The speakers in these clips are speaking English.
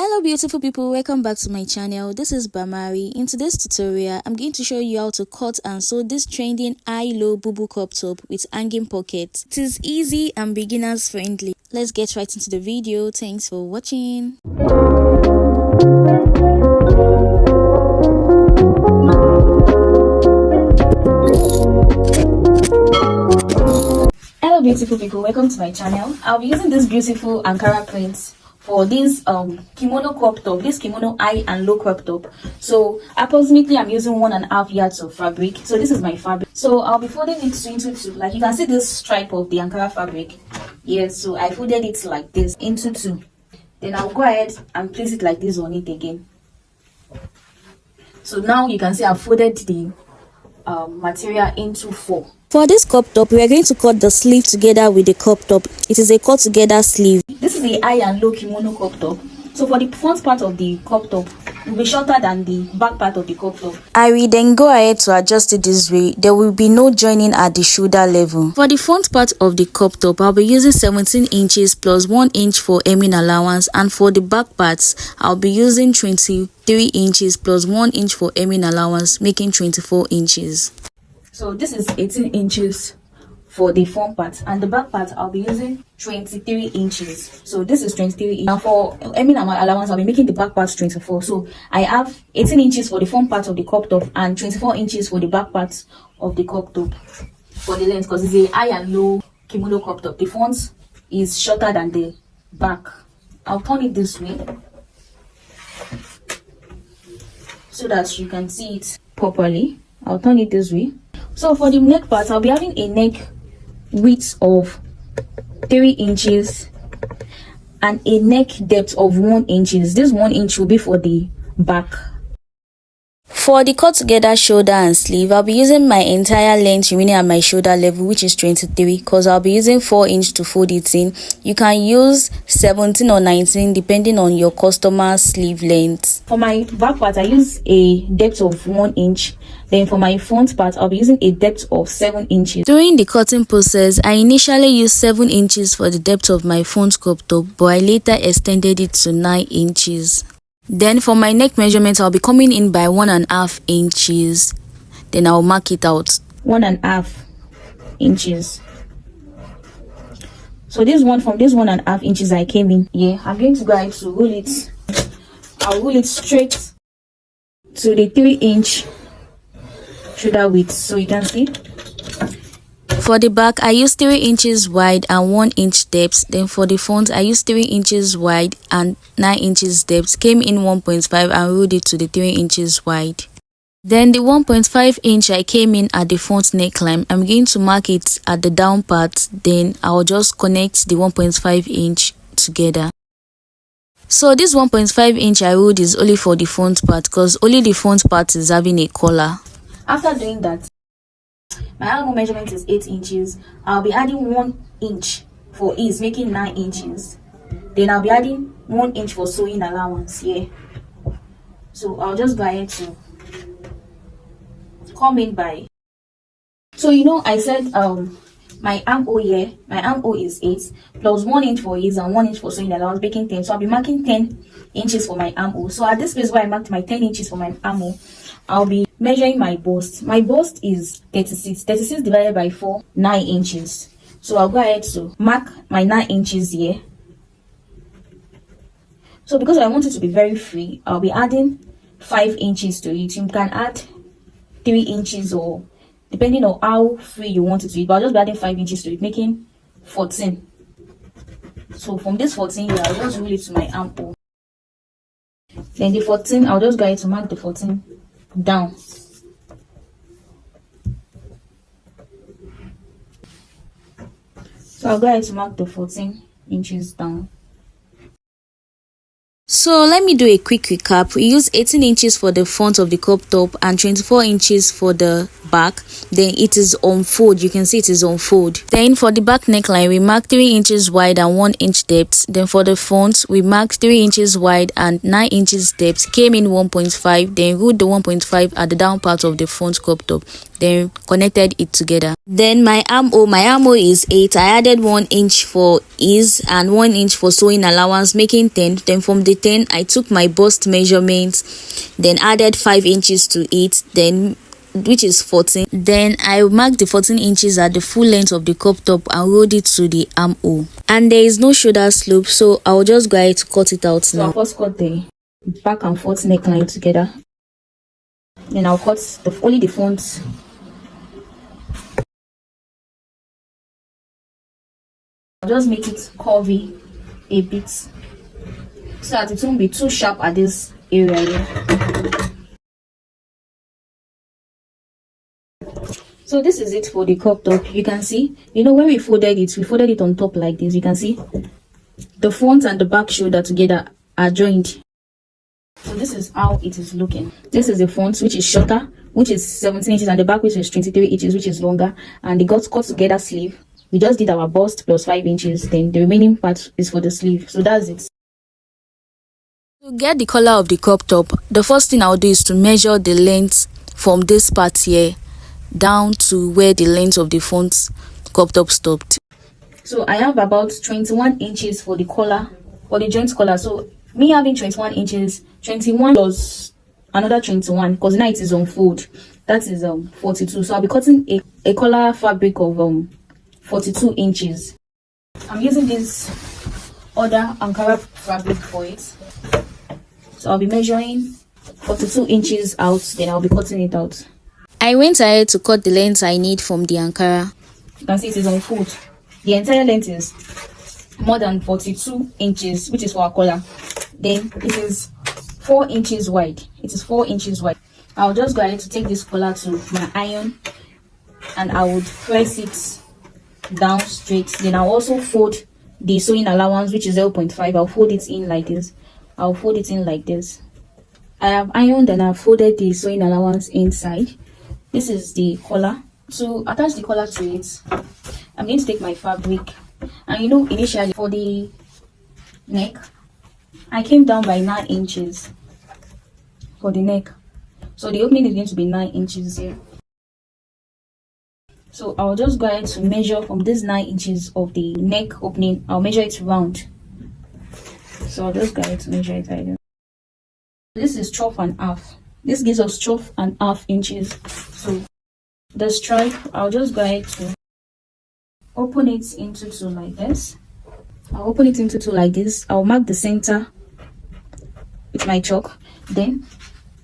Hello beautiful people, welcome back to my channel. This is Bamari. In today's tutorial, I'm going to show you how to cut and sew this trending high-low Bubu crop top with hanging pockets. It is easy and beginners friendly. Let's get right into the video. Thanks for watching. Hello beautiful people, welcome to my channel. I'll be using this beautiful Ankara print for this kimono crop top, this kimono high and low crop top. So approximately I'm using 1.5 yards of fabric. So this is my fabric. So I'll be folding it into two. Like you can see this stripe of the Ankara fabric. Yes, so I folded it like this into two. Then I'll go ahead and place it like this on it again. So now you can see I've folded the material into four. For this crop top, we are going to cut the sleeve together with the crop top. It is a cut together sleeve. This is the high and low kimono crop top. So for the front part of the crop top, it will be shorter than the back part of the crop top. I will then go ahead to adjust it this way. There will be no joining at the shoulder level. For the front part of the crop top, I'll be using 17 inches plus 1 inch for hemming allowance, and for the back parts, I'll be using 23 inches plus 1 inch for hemming allowance, making 24 inches. So this is 18 inches for the front part, and the back part I'll be using 23 inches. So this is 23 inches. Now for hemming allowance, I'll be making the back part 24. So I have 18 inches for the front part of the crop top and 24 inches for the back part of the crop top for the length, because it's a high and low kimono crop top. The front is shorter than the back. I'll turn it this way so that you can see it properly. I'll turn it this way. So for the neck part, I'll be having a neck width of 3 inches and a neck depth of 1 inch. This 1 inch will be for the back. For the cut together shoulder and sleeve, I'll be using my entire length remaining at my shoulder level, which is 23, because I'll be using 4 inch to fold it in. You can use 17 or 19 depending on your customer's sleeve length. For my back part, I use a depth of 1 inch. Then for my front part, I'll be using a depth of 7 inches. During the cutting process, I initially used 7 inches for the depth of my front crop top, but I later extended it to 9 inches. Then for my neck measurement, I'll be coming in by 1.5 inches. Then I'll mark it out. 1.5 inches. So this one, from this 1.5 inches I came in. Yeah, I'm going to go ahead to roll it. I'll roll it straight to the 3 inch shoulder width, so you can see. For the back, I used 3 inches wide and 1 inch depth. Then for the front, I used 3 inches wide and 9 inches depth. Came in 1.5 and rolled it to the 3 inches wide. Then the 1.5 inch I came in at the front neckline. I'm going to mark it at the down part. Then I'll just connect the 1.5 inch together. So this 1.5 inch I rolled is only for the front part, because only the front part is having a collar. After doing that, my armhole measurement is 8 inches. I'll be adding 1 inch for ease, making 9 inches. Then I'll be adding 1 inch for sewing allowance here. So I'll just go ahead to come in by. So you know I said my armhole here, my armhole is 8 plus 1 inch for ease and 1 inch for sewing allowance, making 10. So I'll be marking 10 inches for my armhole. So at this place where I marked my 10 inches for my armhole, I'll be measuring my bust. My bust is 36. 36 divided by 4, 9 inches. So I'll go ahead to mark my 9 inches here. So because I want it to be very free, I'll be adding 5 inches to it. You can add 3 inches, or depending on how free you want it to be. But I'll just be adding 5 inches to it, making 14. So from this 14 here, I'll just roll it to my armhole. Then the 14, I'll just go ahead to mark the 14 down. So I'll go ahead to mark the 14 inches down. So let me do a quick recap. We use 18 inches for the front of the crop top and 24 inches for the back. Then it is on fold. You can see it is on fold. Then for the back neckline, we mark 3 inches wide and 1 inch depth. Then for the front, we marked 3 inches wide and 9 inches depth. Came in 1.5. Then rolled the 1.5 at the down part of the front crop top. then connected it together. Then my armhole is 8. I added 1 inch for ease and 1 inch for sewing allowance, making 10. Then from the 10 I took my bust measurements, then added 5 inches to it, then which is 14. Then I marked the 14 inches at the full length of the crop top and rolled it to the armhole. And there is no shoulder slope, so I'll just go ahead to cut it out now. So I'll first cut the back and forth neckline together. Then I'll cut only the front. I'll just make it curvy a bit so that it won't be too sharp at this area here. So this is it for the crop top. You can see, when we folded it on top like this. You can see the front and the back shoulder together are joined. So this is how it is looking. This is the front, which is shorter, which is 17 inches, and the back, which is 23 inches, which is longer. And the cut together sleeve, we just did our bust plus 5 inches. Then the remaining part is for the sleeve. So that's it. To get the color of the crop top, the first thing I'll do is to measure the length from this part here down to where the length of the front crop top stopped. So I have about 21 inches for the collar, for the joint collar. So me having 21 inches, 21 plus another 21, because now it is on fold, that is 42. So I'll be cutting a collar fabric of 42 inches. I'm using this other Ankara fabric for it. So I'll be measuring 42 inches out, then I'll be cutting it out. I went ahead to cut the length I need from the Ankara. You can see it is on fold. The entire length is more than 42 inches, which is for our collar. Then it is 4 inches wide. It is 4 inches wide. I'll just go ahead to take this collar to my iron and I would press it down straight. Then I'll also fold the sewing allowance, which is 0.5. I'll fold it in like this. I'll fold it in like this. I have ironed and I've folded the sewing allowance inside. This is the collar. To attach the collar to it, I'm going to take my fabric. And initially for the neck, I came down by 9 inches for the neck. So the opening is going to be 9 inches here. So I'll just go ahead to measure from this 9 inches of the neck opening. I'll measure it round. So I'll just go ahead to measure it right here. This is 12.5. This gives us 12.5 inches. So the stripe, I'll just go ahead to open it into two like this. I'll open it into two like this. I'll mark the center with my chalk. Then,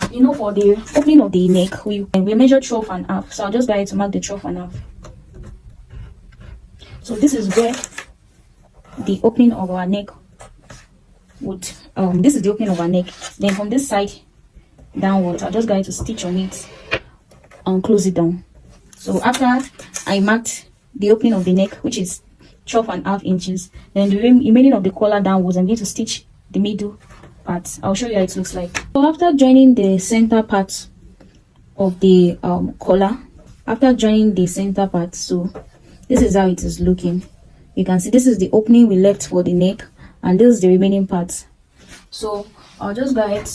for the opening of the neck, we measure 12.5. So I'll just go ahead to mark the 12.5. So this is where the opening of our neck would. This is the opening of our neck. Then from this side downwards, I'll just go ahead to stitch on it and close it down. So after I marked the opening of the neck, which is 12.5 inches, then the remaining of the collar downwards, I'm going to stitch the middle part. I'll show you how it looks like. So after joining the center part of the collar, so this is how it is looking. You can see this is the opening we left for the neck, and this is the remaining part. So I'll just go ahead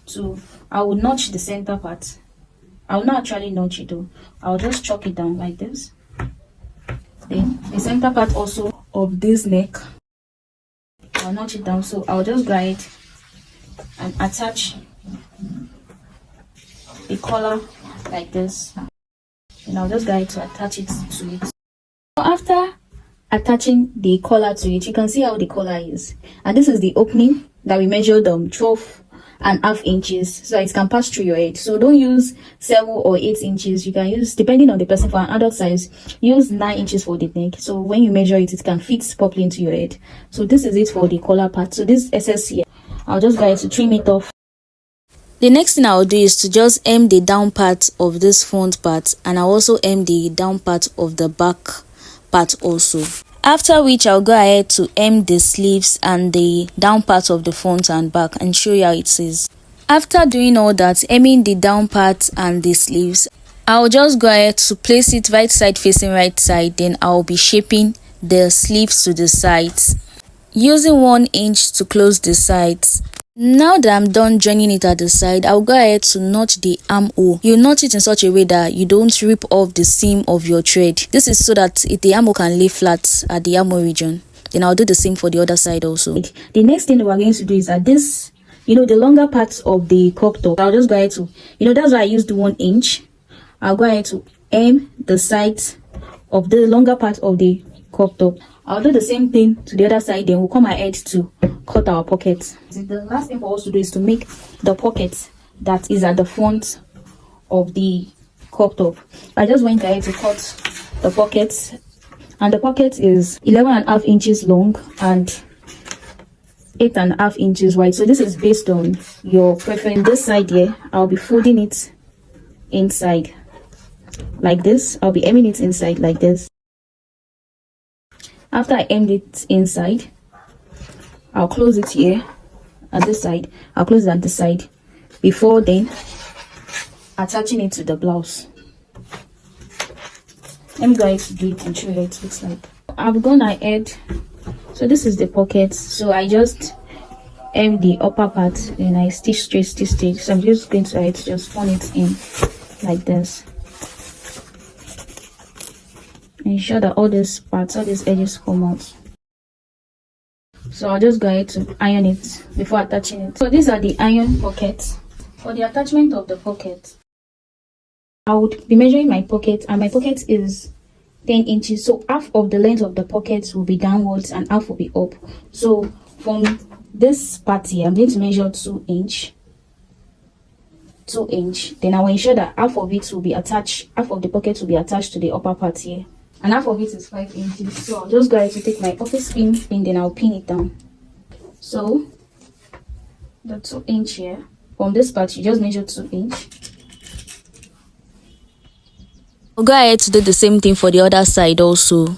to, I will notch the center part. I will not actually notch it though. I'll just chalk it down like this. Then the center part also of this neck, I'll notch it down. So I'll just go ahead and attach the collar like this. And I'll just go ahead to attach it to it. So after attaching the collar to it, you can see how the collar is. And this is the opening that we measured 12.5 inches, so it can pass through your head. So don't use 7 or 8 inches. You can use, depending on the person, for an adult size, use 9 inches for the neck. So when you measure it, it can fit properly into your head. So this is it for the collar part. So this excess here, I'll just go ahead to trim it off. The next thing I'll do is to just hem the down part of this front part, and I'll also hem the down part of the back part also. After which I'll go ahead to hem the sleeves and the down part of the front and back and show you how it is. After doing all that, hemming the down part and the sleeves, I'll just go ahead to place it right side facing right side. Then I'll be shaping the sleeves to the sides, using 1 inch to close the sides. Now that I'm done joining it at the side, I'll go ahead to notch the armhole. You notch it in such a way that you don't rip off the seam of your thread. This is so that the armhole can lay flat at the armhole region. Then I'll do the same for the other side also. The next thing we're going to do is that this, the longer parts of the crop top, I'll just go ahead to, that's why I used 1 inch. I'll go ahead to hem the sides of the longer part of the crop top. I'll do the same thing to the other side, then we'll come ahead to cut our pockets. The last thing for us to do is to make the pocket that is at the front of the crop top. I just went ahead to cut the pockets, and the pocket is 11.5 inches long and 8.5 inches wide. So this is based on your preference. This side here, I'll be folding it inside like this. I'll be hemming it inside like this. After I hemmed it inside, I'll close it here at this side. I'll close it at this side before then attaching it to the blouse. Let me go ahead to do it and show you what it looks like. I've gone ahead. So this is the pocket. So I just hem the upper part and I stitch straight. So I'm just going to just form it in like this. Ensure that all these parts, all these edges come out. So I'll just go ahead to iron it before attaching it. So these are the iron pockets. For the attachment of the pocket, I would be measuring my pocket, and my pocket is 10 inches. So half of the length of the pocket will be downwards and half will be up. So from this part here, I'm going to measure 2 inch. Then I will ensure that half of it will be attached, half of the pocket will be attached to the upper part here. And half of it is 5 inches. So I'll just go ahead to take my office pin and then I'll pin it down. So the 2 inch here, from this part you just measure 2 inch. I'll go ahead to do the same thing for the other side also.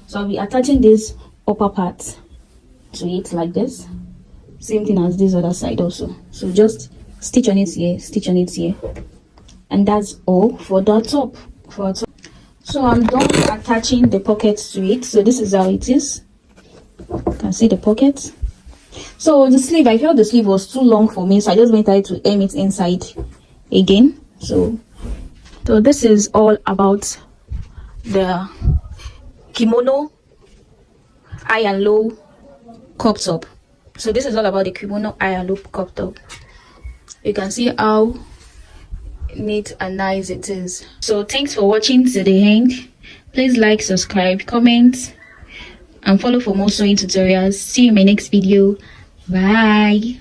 So I'll be attaching this upper part to it like this. Same thing as this other side also. So just stitch on it here, stitch on it here. And that's all for the top. So I'm done attaching the pockets to it. So this is how it is. You can see the pocket. So the sleeve, I felt the sleeve was too long for me, so I just went ahead to hem it inside again. So this is all about the kimono high and low crop top. So this is all about the kimono high and low crop top. You can see how neat and nice it is. So thanks for watching to the end. Please like, subscribe, comment and follow for more sewing tutorials. See you in my next video. Bye.